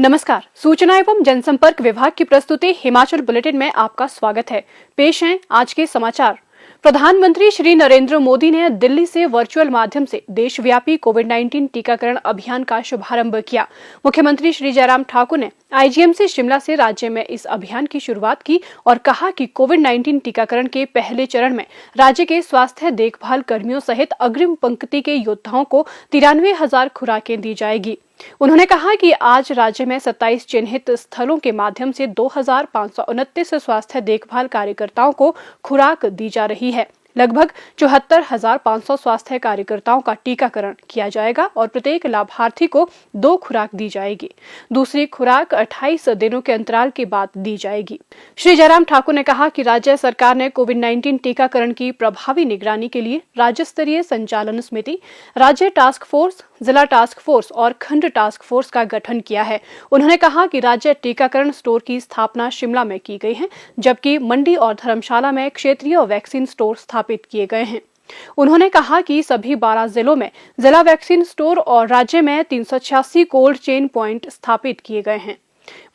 नमस्कार, सूचना एवं जनसंपर्क विभाग की प्रस्तुति हिमाचल बुलेटिन में आपका स्वागत है। पेश हैं आज के समाचार। प्रधानमंत्री श्री नरेंद्र मोदी ने दिल्ली से वर्चुअल माध्यम से देशव्यापी कोविड-19 टीकाकरण अभियान का शुभारंभ किया। मुख्यमंत्री श्री जयराम ठाकुर ने आईजीएमसी शिमला से राज्य में इस अभियान की शुरुआत की और कहा कि कोविड-19 टीकाकरण के पहले चरण में राज्य के स्वास्थ्य देखभाल कर्मियों सहित अग्रिम पंक्ति के योद्धाओं को 93,000 खुराकें दी जाएगी। उन्होंने कहा कि आज राज्य में 27 चिन्हित स्थलों के माध्यम से 2,529 स्वास्थ्य देखभाल कार्यकर्ताओं को खुराक दी जा रही है। लगभग 74,500 स्वास्थ्य कार्यकर्ताओं का टीकाकरण किया जाएगा और प्रत्येक लाभार्थी को 2 खुराक दी जाएगी। दूसरी खुराक 28 दिनों के अंतराल के बाद दी जाएगी। श्री जयराम ठाकुर ने कहा कि राज्य सरकार ने कोविड-19 टीकाकरण की प्रभावी निगरानी के लिए राज्य स्तरीय संचालन समिति, राज्य टास्क फोर्स, जिला टास्क फोर्स और खंड टास्क फोर्स का गठन किया है। उन्होंने कहा कि राज्य टीकाकरण स्टोर की स्थापना शिमला में की गई है, जबकि मंडी और धर्मशाला में क्षेत्रीय वैक्सीन स्टोर स्थापित किए गए हैं। उन्होंने कहा कि सभी 12 जिलों में जिला वैक्सीन स्टोर और राज्य में 386 कोल्ड चेन प्वाइंट स्थापित किए गए हैं।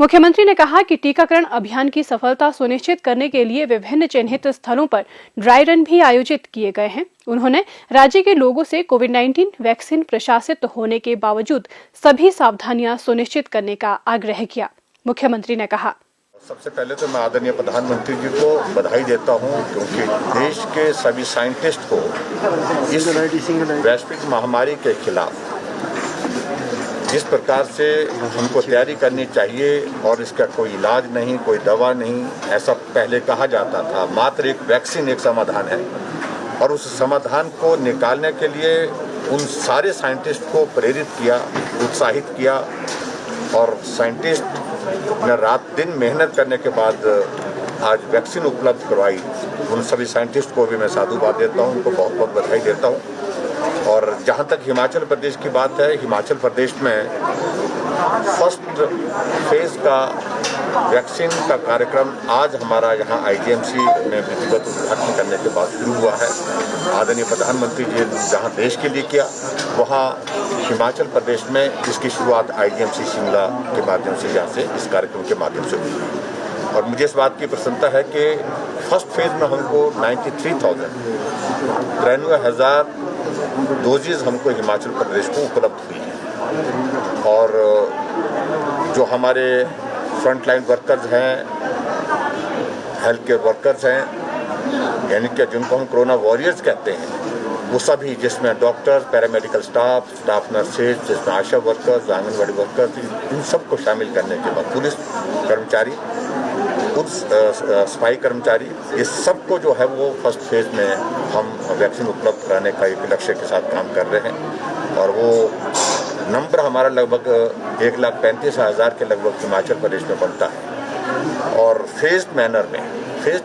मुख्यमंत्री ने कहा कि टीकाकरण अभियान की सफलता सुनिश्चित करने के लिए विभिन्न चिन्हित स्थलों पर ड्राई रन भी आयोजित किए गए हैं। उन्होंने राज्य के लोगों से कोविड-19 वैक्सीन प्रशासित होने के बावजूद सभी सावधानियां सुनिश्चित करने का आग्रह किया। मुख्यमंत्री ने कहा, सबसे पहले तो मैं आदरणीय प्रधानमंत्री जी को बधाई देता हूं, क्योंकि देश के सभी साइंटिस्ट को इस वैश्विक महामारी के खिलाफ जिस प्रकार से हमको तैयारी करनी चाहिए और इसका कोई इलाज नहीं, कोई दवा नहीं, ऐसा पहले कहा जाता था। मात्र एक वैक्सीन एक समाधान है और उस समाधान को निकालने के लिए उन सारे साइंटिस्ट को प्रेरित किया, उत्साहित किया और साइंटिस्ट ने रात दिन मेहनत करने के बाद आज वैक्सीन उपलब्ध करवाई। उन सभी साइंटिस्ट को भी मैं साधुवाद देता हूँ, उनको बहुत बहुत बधाई देता हूँ। और जहाँ तक हिमाचल प्रदेश की बात है, हिमाचल प्रदेश में फर्स्ट फेज का वैक्सीन का कार्यक्रम आज हमारा यहाँ आईजीएमसी में विधिवत उद्घाटन करने के बाद शुरू हुआ है। आदरणीय प्रधानमंत्री जी जहाँ देश के लिए किया, वहाँ हिमाचल प्रदेश में इसकी शुरुआत आईजीएमसी शिमला के माध्यम से, यहाँ से इस कार्यक्रम के माध्यम से हुई। और मुझे इस बात की प्रसन्नता है कि फर्स्ट फेज में हमको 93,000 डोजेज हमको हिमाचल प्रदेश को उपलब्ध हुई है। और जो हमारे फ्रंटलाइन वर्कर्स हैं, हेल्थ केयर वर्कर्स हैं, यानी कि जिनको हम कोरोना वॉरियर्स कहते हैं, वो सभी, जिसमें डॉक्टर, पैरामेडिकल स्टाफ नर्सेज, जिसमें आशा वर्कर्स, आंगनबाड़ी वर्कर्स, इन सबको शामिल करने के बाद पुलिस कर्मचारी, सफाई कर्मचारी, ये सबको जो है वो फर्स्ट फेज में हम वैक्सीन उपलब्ध कराने का एक लक्ष्य के साथ काम कर रहे हैं। और वो नंबर हमारा लगभग 1,35,000 के लगभग हिमाचल प्रदेश में बनता है। और फेज्ड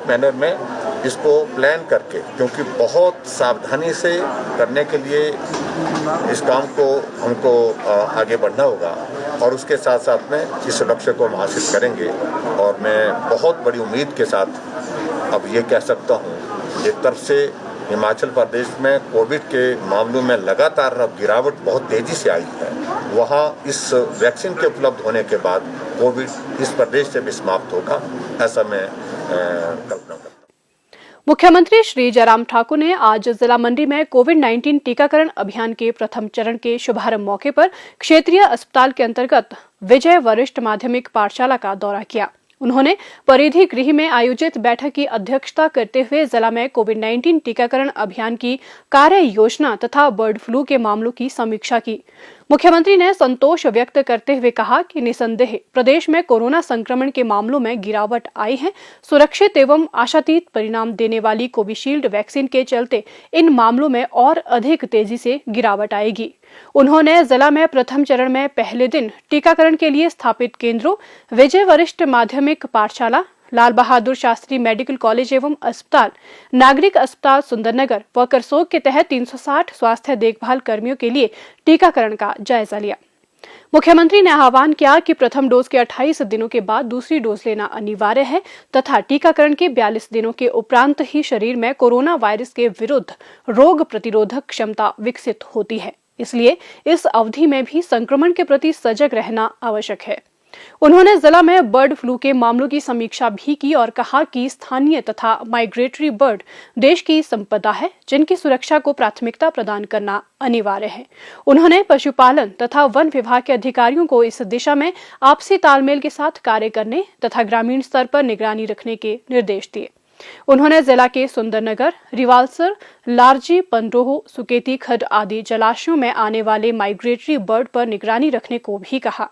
मैनर में इसको प्लान करके, क्योंकि बहुत सावधानी से करने के लिए इस काम को हमको आगे बढ़ना होगा और उसके साथ साथ में इस लक्ष्य को हम हासिल करेंगे। और मैं बहुत बड़ी उम्मीद के साथ अब ये कह सकता हूँ, एक तरफ से हिमाचल प्रदेश में कोविड के मामलों में लगातार अब गिरावट बहुत तेज़ी से आई है, वहाँ इस वैक्सीन के उपलब्ध होने के बाद कोविड इस प्रदेश से भी समाप्त होगा, ऐसा मैं कल्पना करता हूँ। मुख्यमंत्री श्री जयराम ठाकुर ने आज जिला मंडी में कोविड-19 टीकाकरण अभियान के प्रथम चरण के शुभारंभ मौके पर क्षेत्रीय अस्पताल के अंतर्गत विजय वरिष्ठ माध्यमिक पाठशाला का दौरा किया। उन्होंने परिधि गृह में आयोजित बैठक की अध्यक्षता करते हुए जिला में कोविड-19 टीकाकरण अभियान की कार्य योजना तथा बर्ड फ्लू के मामलों की समीक्षा की। मुख्यमंत्री ने संतोष व्यक्त करते हुए कहा कि निसंदेह प्रदेश में कोरोना संक्रमण के मामलों में गिरावट आई है। सुरक्षित एवं आशातीत परिणाम देने वाली कोविशील्ड वैक्सीन के चलते इन मामलों में और अधिक तेजी से गिरावट आएगी। उन्होंने जिला में प्रथम चरण में पहले दिन टीकाकरण के लिए स्थापित केंद्रों विजय वरिष्ठ माध्यमिक पाठशाला, लाल बहादुर शास्त्री मेडिकल कॉलेज एवं अस्पताल, नागरिक अस्पताल सुंदरनगर व करसोग के तहत 360 स्वास्थ्य देखभाल कर्मियों के लिए टीकाकरण का जायजा लिया। मुख्यमंत्री ने आह्वान किया कि प्रथम डोज के 28 दिनों के बाद दूसरी डोज लेना अनिवार्य है तथा टीकाकरण के 42 दिनों के उपरांत ही शरीर में कोरोना वायरस के विरुद्ध रोग प्रतिरोधक क्षमता विकसित होती है। इसलिए इस अवधि में भी संक्रमण के प्रति सजग रहना आवश्यक है। उन्होंने जिला में बर्ड फ्लू के मामलों की समीक्षा भी की और कहा कि स्थानीय तथा माइग्रेटरी बर्ड देश की संपदा है, जिनकी सुरक्षा को प्राथमिकता प्रदान करना अनिवार्य है। उन्होंने पशुपालन तथा वन विभाग के अधिकारियों को इस दिशा में आपसी तालमेल के साथ कार्य करने तथा ग्रामीण स्तर पर निगरानी रखने के निर्देश दिए। उन्होंने जिला के सुंदरनगर, रिवालसर, लारजी, पंडोह, सुकेती खड्ड आदि जलाशयों में आने वाले माइग्रेटरी बर्ड पर निगरानी रखने को भी कहा।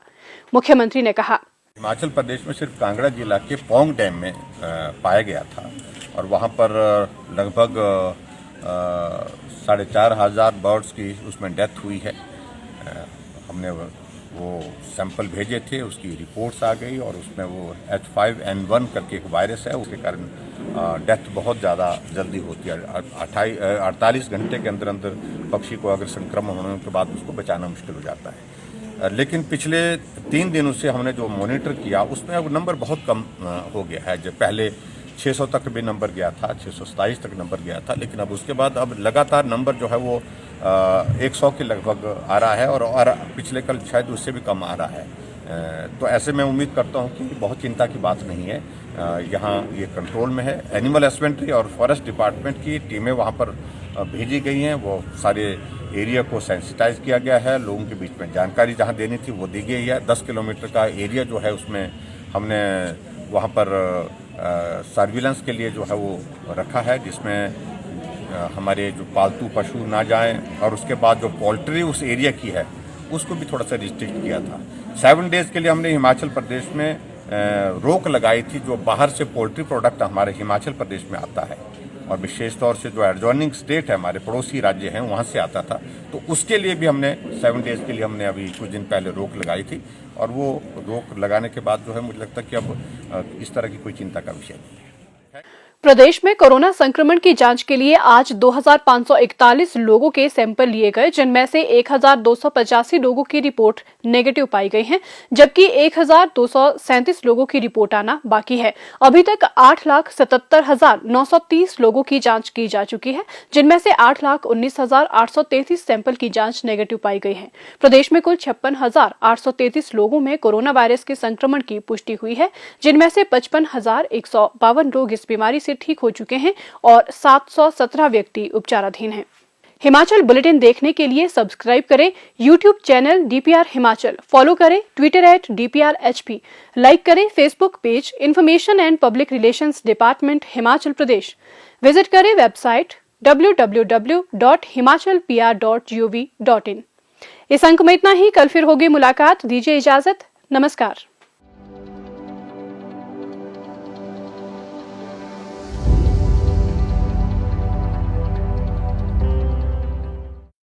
मुख्यमंत्री ने कहा, हिमाचल प्रदेश में सिर्फ कांगड़ा जिला के पौंग डैम में पाया गया था और वहाँ पर लगभग 4,500 बर्ड्स की उसमें डेथ हुई है। हमने वो सैंपल भेजे थे, उसकी रिपोर्ट्स आ गई और उसमें वो H5N1 करके एक वायरस है, उसके कारण डेथ बहुत ज़्यादा जल्दी होती है। 48 घंटे के अंदर अंदर पक्षी को अगर संक्रमण होने के बाद उसको बचाना मुश्किल हो जाता है। लेकिन पिछले 3 दिनों से हमने जो मॉनिटर किया उसमें अब नंबर बहुत कम हो गया है। जब पहले 600 तक भी नंबर गया था, 627 तक नंबर गया था, लेकिन अब उसके बाद अब लगातार नंबर जो है वो 100 के लगभग आ रहा है और पिछले कल शायद उससे भी कम आ रहा है। तो ऐसे में उम्मीद करता हूँ कि बहुत चिंता की बात नहीं है। यहाँ ये कंट्रोल में है। एनिमल हस्बेंड्री और फॉरेस्ट डिपार्टमेंट की टीमें वहाँ पर भेजी गई हैं। वो सारे एरिया को सेंसिटाइज किया गया है। लोगों के बीच में जानकारी जहाँ देनी थी वो दी गई है। 10 किलोमीटर का एरिया जो है उसमें हमने वहाँ पर सर्विलेंस के लिए जो है वो रखा है, जिसमें हमारे जो पालतू पशु ना जाएं और उसके बाद जो पोल्ट्री उस एरिया की है उसको भी थोड़ा सा रिस्ट्रिक्ट किया था। 7 डेज़ के लिए हमने हिमाचल प्रदेश में रोक लगाई थी। जो बाहर से पोल्ट्री प्रोडक्ट हमारे हिमाचल प्रदेश में आता है और विशेष तौर से जो एडजॉइनिंग स्टेट है, हमारे पड़ोसी राज्य हैं, वहाँ से आता था, तो उसके लिए भी हमने 7 डेज़ के लिए हमने अभी कुछ दिन पहले रोक लगाई थी और वो रोक लगाने के बाद जो है मुझे लगता है कि अब इस तरह की कोई चिंता का विषय नहीं है। प्रदेश में कोरोना संक्रमण की जांच के लिए आज 2,541 लोगों के सैंपल लिए गए, जिनमें से 1,285 लोगों की रिपोर्ट नेगेटिव पाई गई है, जबकि 1,237 लोगों की रिपोर्ट आना बाकी है। अभी तक 8,77,930 लोगों की जांच की जा चुकी है, जिनमें से 8,19,833 सैंपल की जांच नेगेटिव पाई गई है। प्रदेश में कुल 56,833 लोगों में कोरोना वायरस के संक्रमण की पुष्टि हुई है, जिनमें से 55,152 लोग इस बीमारी से ठीक हो चुके हैं और 717 व्यक्ति उपचाराधीन हैं। हिमाचल बुलेटिन देखने के लिए सब्सक्राइब करें YouTube channel DPR Himachal, follow करें ट्विटर @DPRHP, लाइक करें Facebook page information and public relations department Himachal Pradesh, visit करें वेबसाइट www.himachalpr.gov.in। इस अंक में इतना ही। कल फिर होगी मुलाकात। दीजिए इजाजत। नमस्कार।